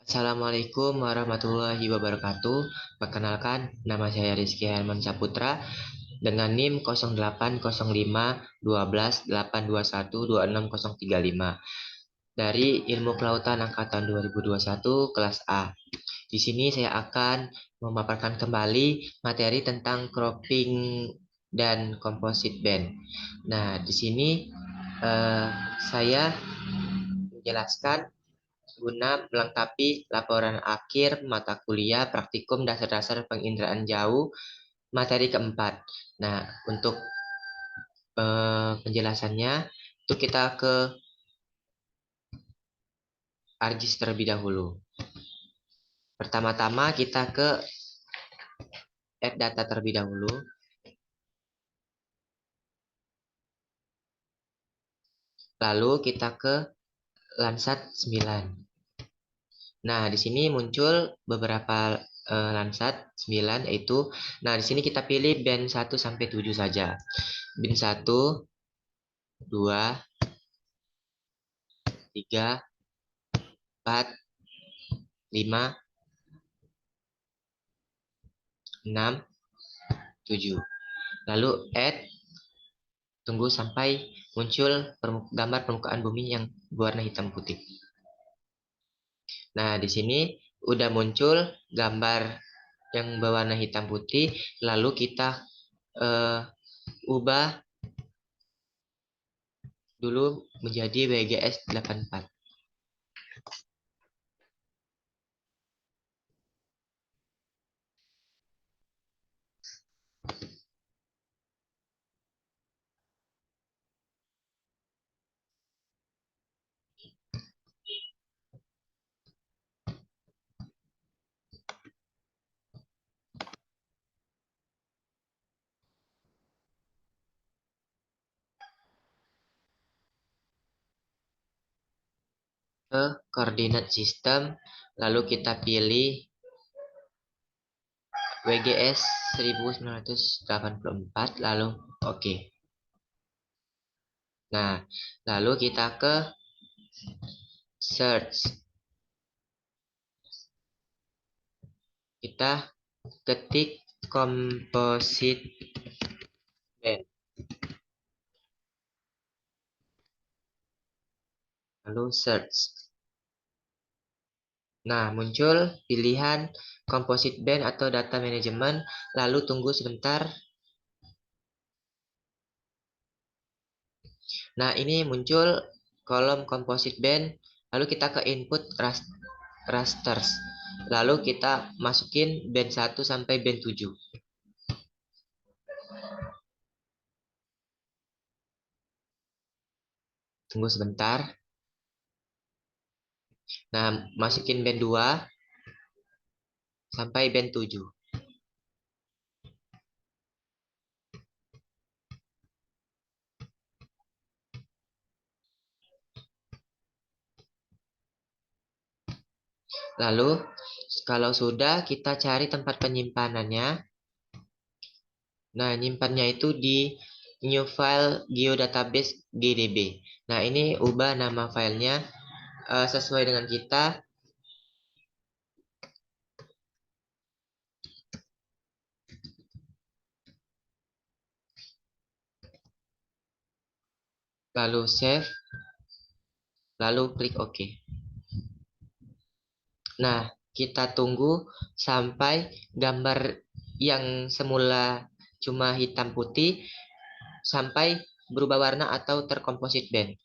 Assalamualaikum warahmatullahi wabarakatuh. Perkenalkan, nama saya Rizky Herman Saputra dengan NIM 08012182612635 dari Ilmu Kelautan Angkatan 2021 kelas A. Di sini saya akan memaparkan kembali materi tentang cropping dan composite band. Nah, di sini eh, saya menjelaskan guna melengkapi laporan akhir mata kuliah praktikum dasar-dasar penginderaan jauh materi keempat. Nah, untuk penjelasannya itu kita ke ArcGIS terlebih dahulu. Pertama-tama kita ke add data terlebih dahulu. Lalu kita ke Landsat 9. Nah, di sini muncul beberapa Landsat 9 yaitu, nah di sini kita pilih band 1 sampai 7 saja. Band 1, 2, 3, 4, 5, 6, 7. Lalu add, tunggu sampai muncul gambar permukaan bumi yang berwarna hitam putih. Nah, di sini udah muncul gambar yang berwarna hitam putih, lalu kita eh, ubah dulu menjadi WGS 84. Ke koordinat sistem, lalu kita pilih WGS 1984, lalu oke. Nah, lalu kita ke search. Kita ketik composite band, lalu search. Nah, muncul pilihan composite band atau data management, lalu tunggu sebentar. Nah, ini muncul kolom composite band, lalu kita ke input rasters. Lalu kita masukin band 1 sampai band 7. Tunggu sebentar. Nah, masukin band 2 sampai band 7. Lalu, kalau sudah, kita cari tempat penyimpanannya. Nah, nyimpannya itu di new file geodatabase GDB. Nah, ini ubah nama filenya sesuai dengan kita. Lalu save, lalu klik OK. Nah, kita tunggu sampai gambar yang semula cuma hitam putih sampai berubah warna atau terkomposit band.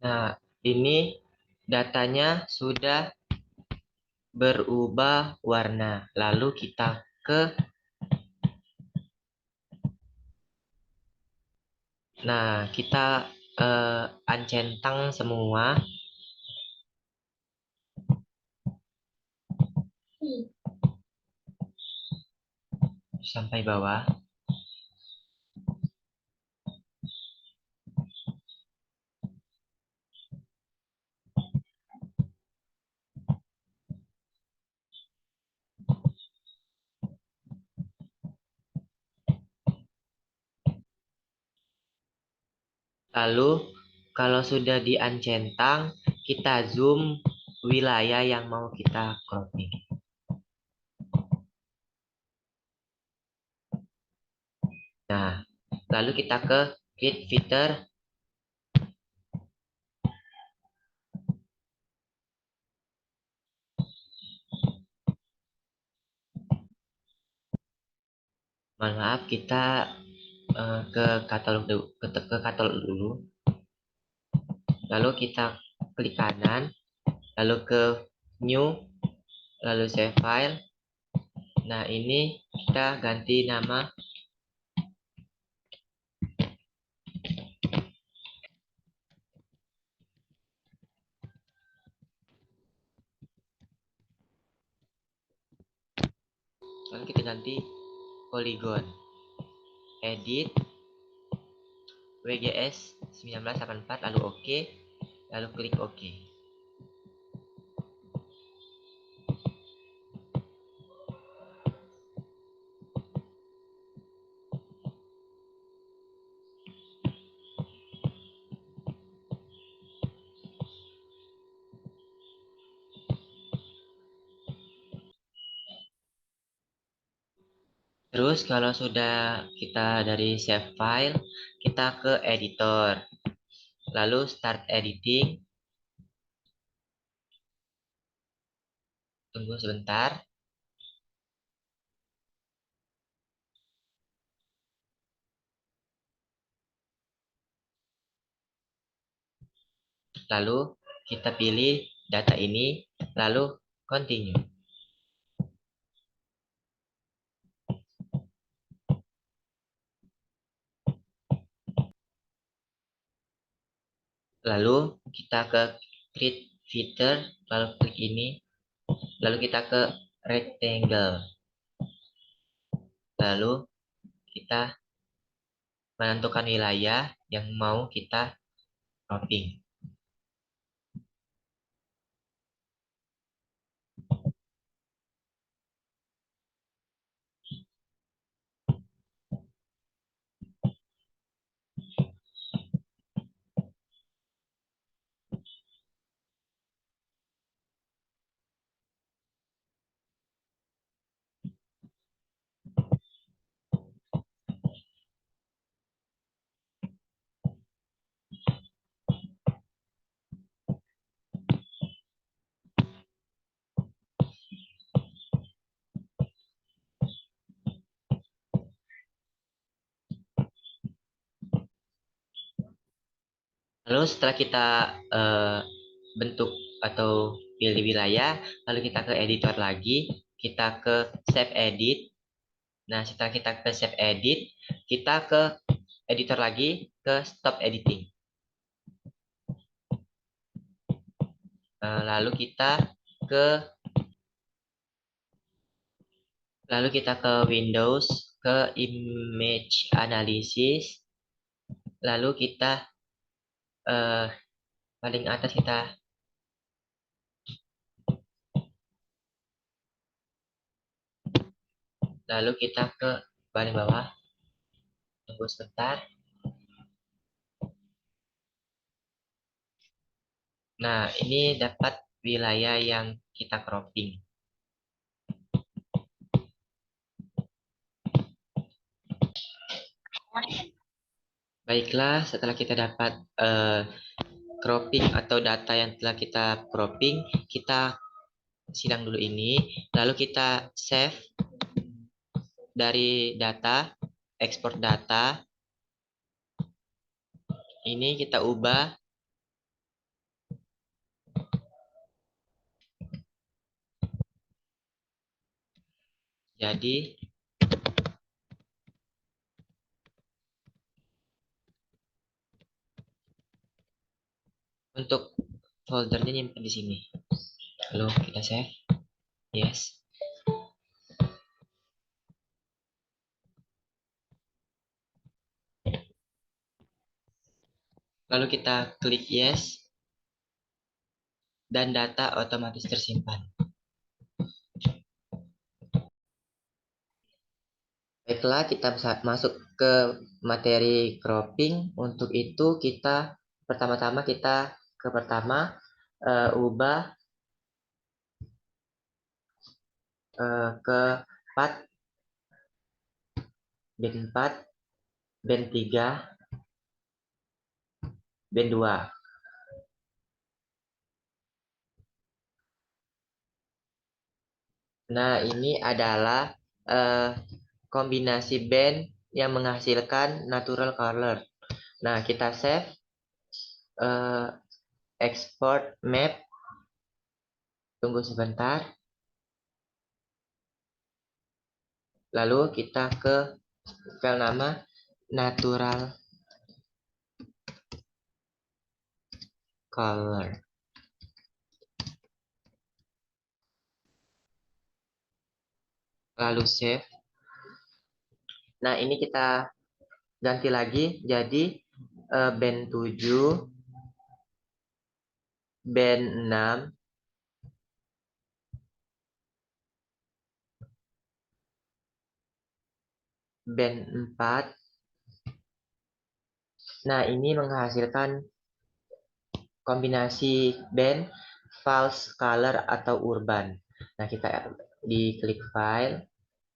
Nah, ini datanya sudah berubah warna. Lalu kita ke, kita uncentang semua sampai bawah. Lalu, kalau sudah diuncentang, kita zoom wilayah yang mau kita cropping. Nah, lalu kita ke create filter. Mohon maaf, kita ke katalog dulu, ke katalog dulu. Lalu kita klik kanan, lalu ke new, lalu save file. Nah, ini kita ganti nama. Lalu kita ganti polygon. Edit WGS 1984, lalu OK, lalu klik OK. Terus kalau sudah kita dari save file, kita ke editor, lalu start editing. Tunggu sebentar. Lalu kita pilih data ini, lalu continue. Lalu kita ke create filter, lalu klik ini, lalu kita ke rectangle. Lalu kita menentukan wilayah yang mau kita cropping. Lalu setelah kita eh, bentuk atau pilih wilayah, lalu kita ke editor lagi, kita ke save edit. Nah, setelah kita ke save edit, kita ke editor lagi, ke stop editing. Lalu kita ke Windows, ke image analysis, lalu kita eh, paling atas kita lalu kita ke paling bawah. Tunggu sebentar. Nah, ini dapat wilayah yang kita cropping. Baiklah, setelah kita dapat cropping atau data yang telah kita cropping, kita sidang dulu ini, lalu kita save dari data, ekspor data. Ini kita ubah Jadi untuk foldernya nyimpan di sini. Lalu kita save. Yes. Lalu kita klik yes dan data otomatis tersimpan. Baiklah, kita bisa masuk ke materi cropping. Untuk itu kita pertama-tama ubah ke 4, band 4, band 3, band 2. Nah, ini adalah kombinasi band yang menghasilkan natural color. Nah, kita save, export map. Tunggu sebentar. Lalu kita ke file nama natural color. Lalu save. Nah, ini kita ganti lagi jadi band 7, band 6, band 4. Nah, ini menghasilkan kombinasi band false color atau urban. Nah, kita diklik file,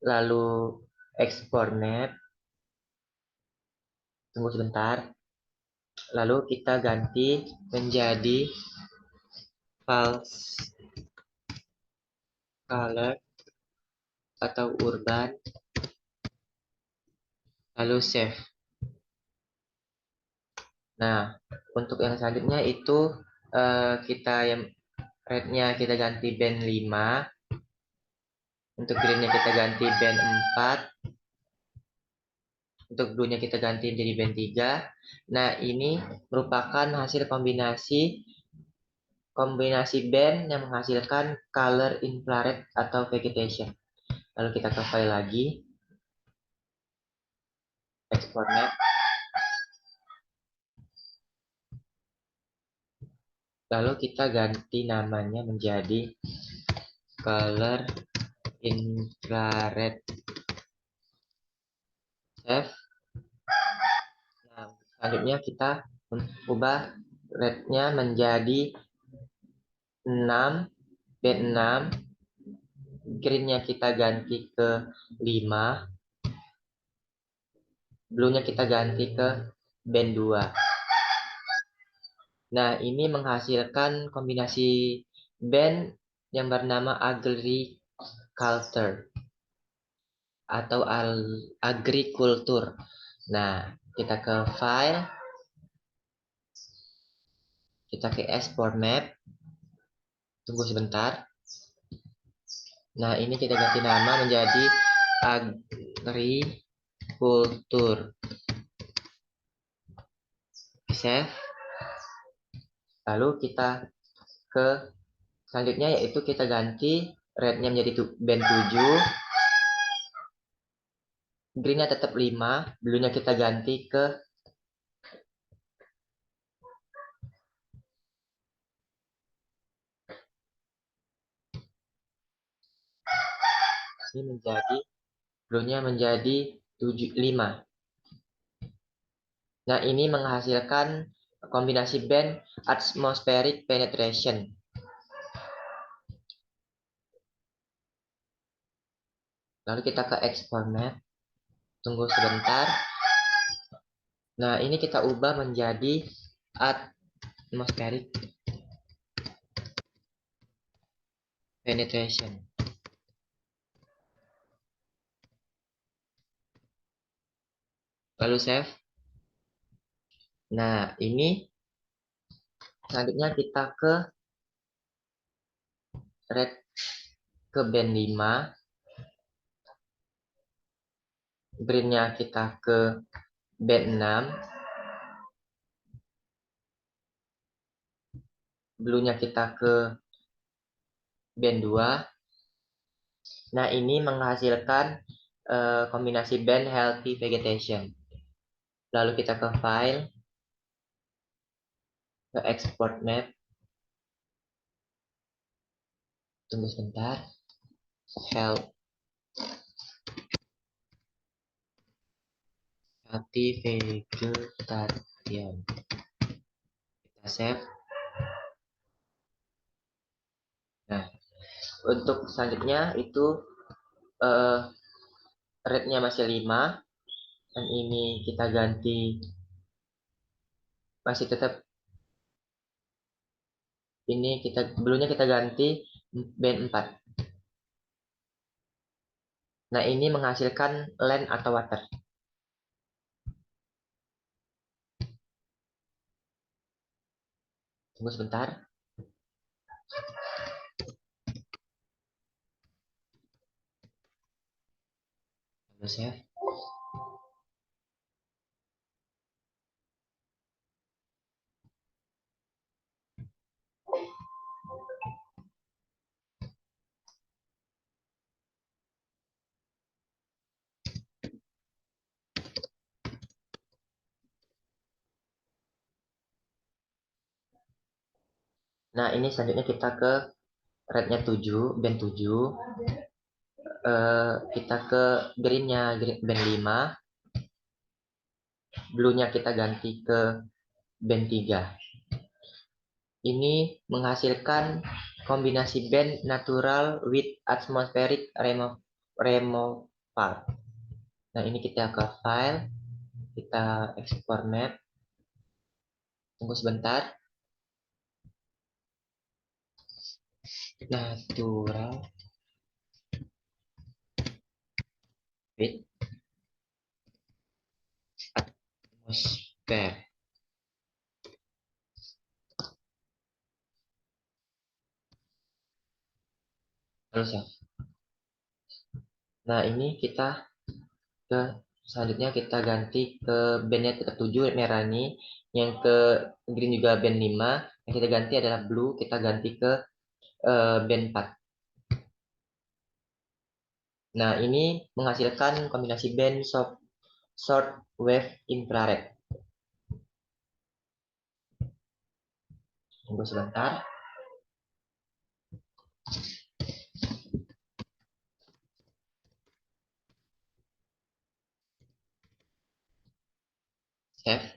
lalu export map. Tunggu sebentar. Lalu kita ganti menjadi false color atau urban. Lalu save. Nah, untuk yang selanjutnya itu kita yang red-nya kita ganti band 5. Untuk green-nya kita ganti band 4. Untuk blue-nya kita ganti menjadi band 3. Nah, ini merupakan hasil kombinasi band yang menghasilkan color infrared atau vegetation. Lalu kita ke file lagi, export map. Lalu kita ganti namanya menjadi color infrared. Save. Nah, selanjutnya kita ubah red-nya menjadi 6, band 6. Green-nya kita ganti ke 5. Blue-nya kita ganti ke band 2. Nah, ini menghasilkan kombinasi band yang bernama agriculture atau agrikultur. Nah, kita ke file, kita ke export map. Tunggu sebentar. Nah, ini kita ganti nama menjadi agrikultur. Save. Lalu kita ke selanjutnya, yaitu kita ganti red-nya menjadi band 7. Green-nya tetap 5. Blue-nya kita ganti ke ini menjadi blue-nya menjadi 5. Nah, ini menghasilkan kombinasi band atmospheric penetration. Lalu kita ke export map. Tunggu sebentar. Nah, ini kita ubah menjadi atmospheric penetration. Lalu save. Nah, ini selanjutnya kita ke red, ke band 5. greennya kita ke band 6, blue-nya kita ke band 2. Nah, ini menghasilkan kombinasi band healthy vegetation. Lalu kita ke file, ke export map. Tunggu sebentar. Healthy vegetation. Kita save. Nah, untuk selanjutnya itu rate-nya masih 5, dan ini kita ganti, masih tetap ini dulunya kita ganti band 4. Nah, ini menghasilkan land atau water. Tunggu sebentar. Save. Nah, ini selanjutnya kita ke rate-nya 7, band 7. Kita ke green-nya band 5. Blue-nya kita ganti ke band 3. Ini menghasilkan kombinasi band natural with atmospheric removal. Nah, ini kita ke file, kita export map. Tunggu sebentar. Natural with atmosphere. Terus ya. Nah, ini kita ke selanjutnya kita ganti ke bandnya ke 7 merah ini, yang ke green juga band 5. Yang kita ganti adalah blue, kita ganti ke band 4. Nah, ini menghasilkan kombinasi band short wave infrared. Tunggu sebentar. Save.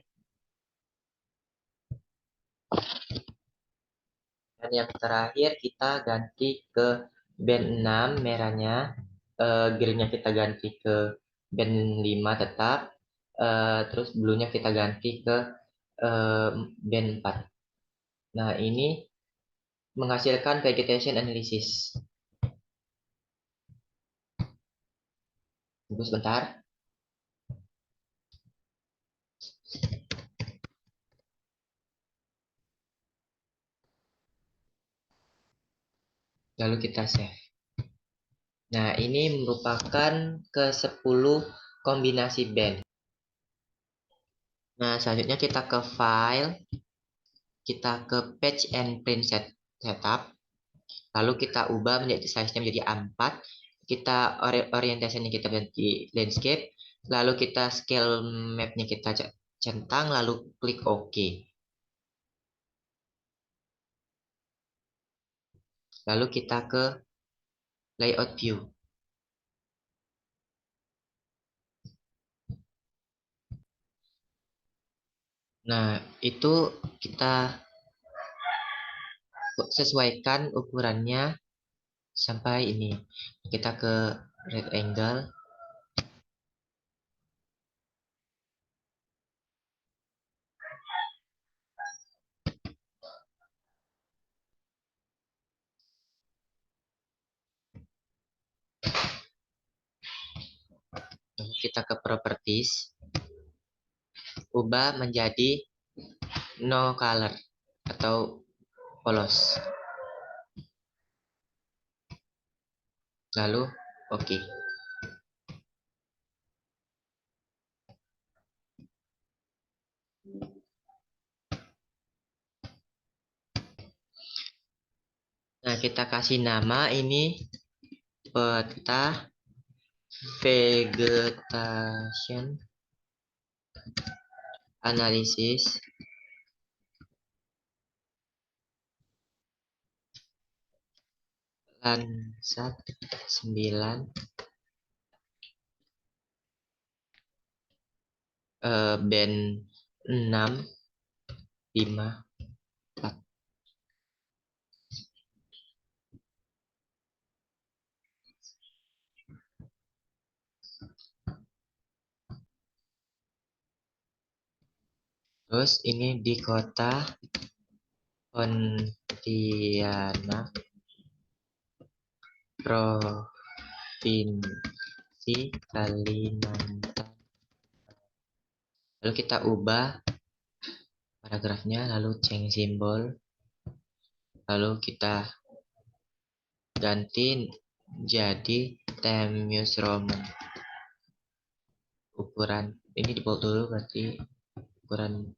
Dan yang terakhir kita ganti ke band 6 merahnya, greennya kita ganti ke band 5 tetap, terus blue-nya kita ganti ke band 4. Nah, ini menghasilkan vegetation analysis. Tunggu sebentar. Lalu kita save. Nah, ini merupakan ke-10 kombinasi band. Nah, selanjutnya kita ke file, kita ke patch and print setup. Lalu kita ubah menjadi size-nya menjadi A4. Kita orientasinya kita ganti landscape. Lalu kita scale map-nya kita centang, lalu klik OK. Lalu kita ke layout view. Nah, itu kita sesuaikan ukurannya sampai ini. Kita ke right angle. Kita ke properties. Ubah menjadi no color atau polos. Lalu oke. Kita kasih nama ini peta vegetation analisis Landsat 9 band 6 5 4. Terus ini di kota Pontianak, Provinsi Kalimantan. Lalu kita ubah paragrafnya, lalu change simbol, lalu kita ganti jadi Times New Roman. Ukuran ini di bold dulu, berarti ukuran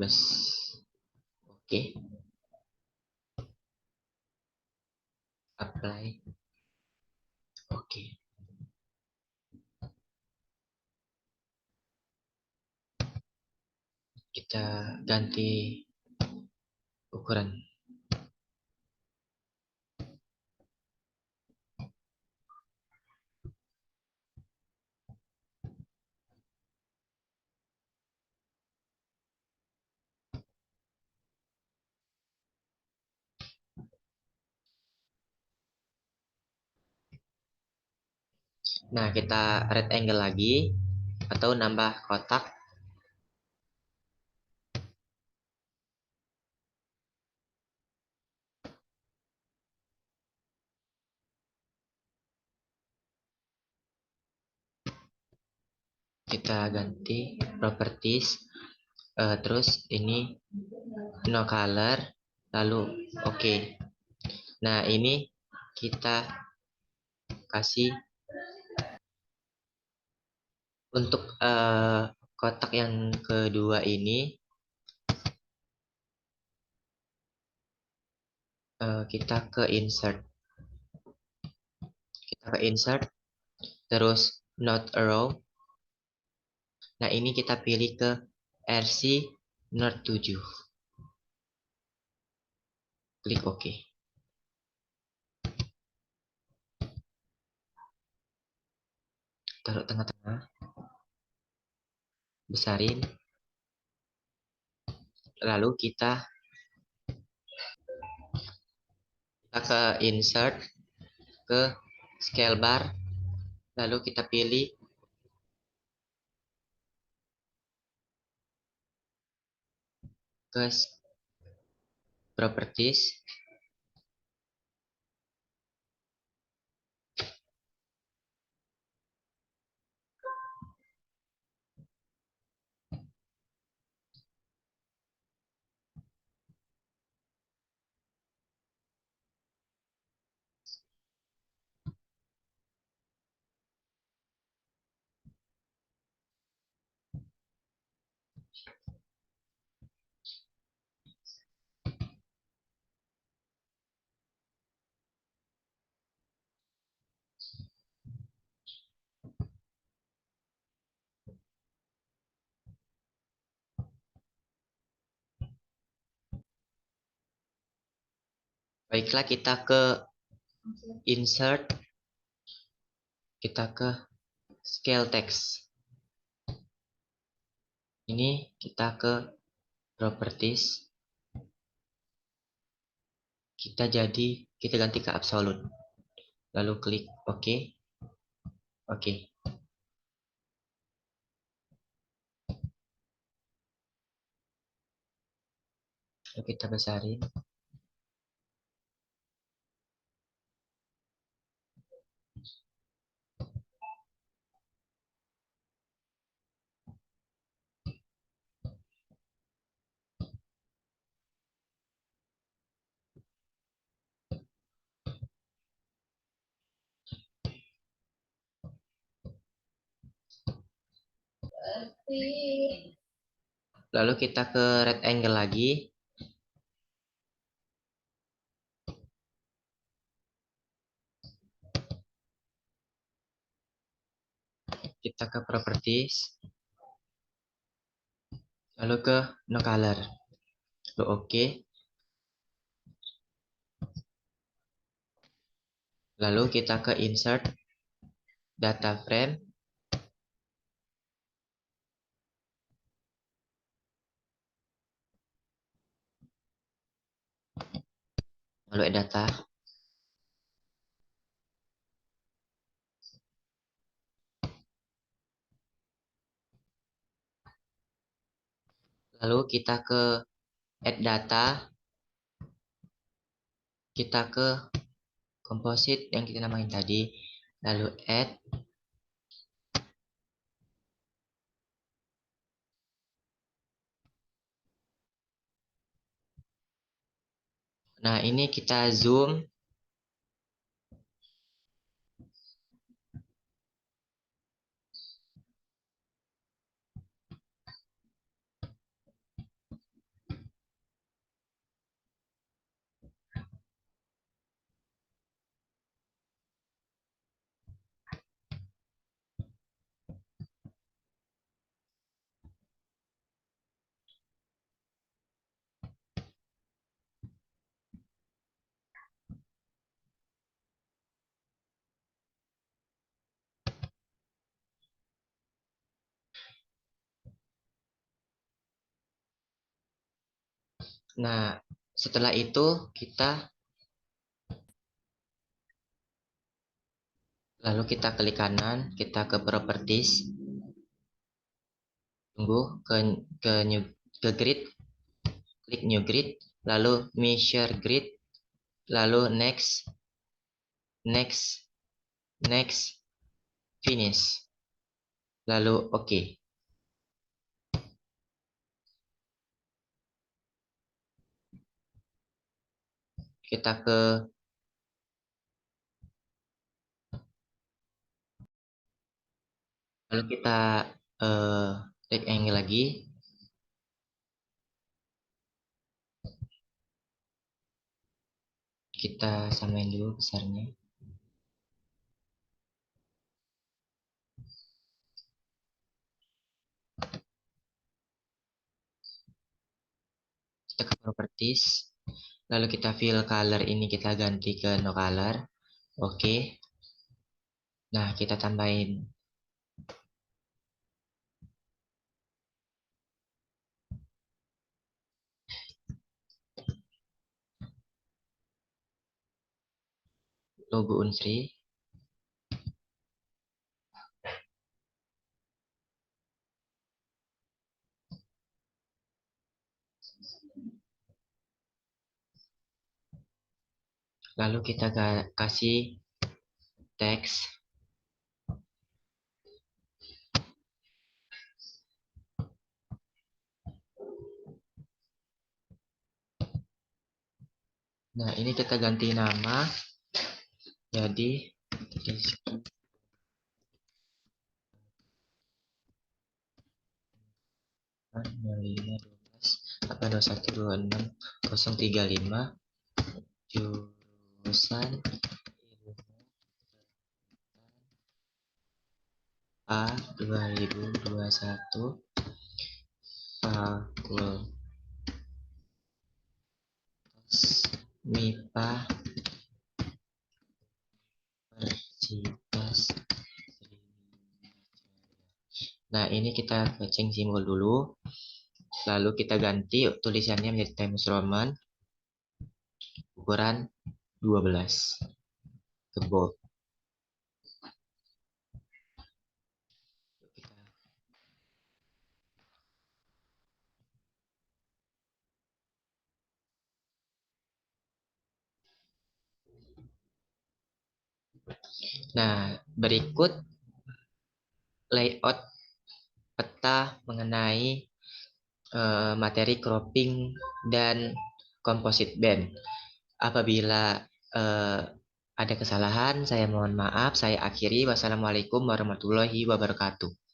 12. Oke, apply. Oke, kita ganti ukuran. Nah, kita red angle lagi atau nambah kotak. Kita ganti properties, terus ini no color, lalu oke. Nah, ini kita kasih untuk kotak yang kedua ini, kita ke insert, terus not a row. Nah, ini kita pilih ke RC Note 7. Klik OK. Taruh tengah-tengah, besarin. Lalu kita ke insert, ke scale bar, lalu kita pilih ke properties, baiklah kita ke insert, kita ke scale text. Ini kita ke properties, kita ganti ke absolute. Lalu klik OK. Oke. Lalu kita besarin. Lalu kita ke red angle lagi. ke properties, lalu ke no color, lalu oke. Lalu kita ke insert data frame, lalu add data. Lalu kita ke add data, kita ke composite yang kita namain tadi, lalu add. Nah, ini kita zoom. Nah, setelah itu lalu kita klik kanan, kita ke properties, tunggu ke grid, klik new grid, lalu measure grid, lalu next, next, next, finish, lalu oke. Kita ke lalu kita take angle lagi, kita samain dulu besarnya. Kita ke properties, lalu kita fill color ini kita ganti ke no color. Oke. Nah, kita tambahin logo Unsri. Lalu kita kasih teks. Nah, ini kita ganti nama jadi Rizky 0512 jurusan ilmu A 2021 Fakultas MIPA Universitas Sriwijaya. Nah, ini kita ceng simbol dulu. Lalu kita ganti tulisannya menjadi Times Roman ukuran 12 ke bold. Nah, berikut layout peta mengenai materi cropping dan composite band. Apabila ada kesalahan, saya mohon maaf. Saya akhiri. Wassalamualaikum warahmatullahi wabarakatuh.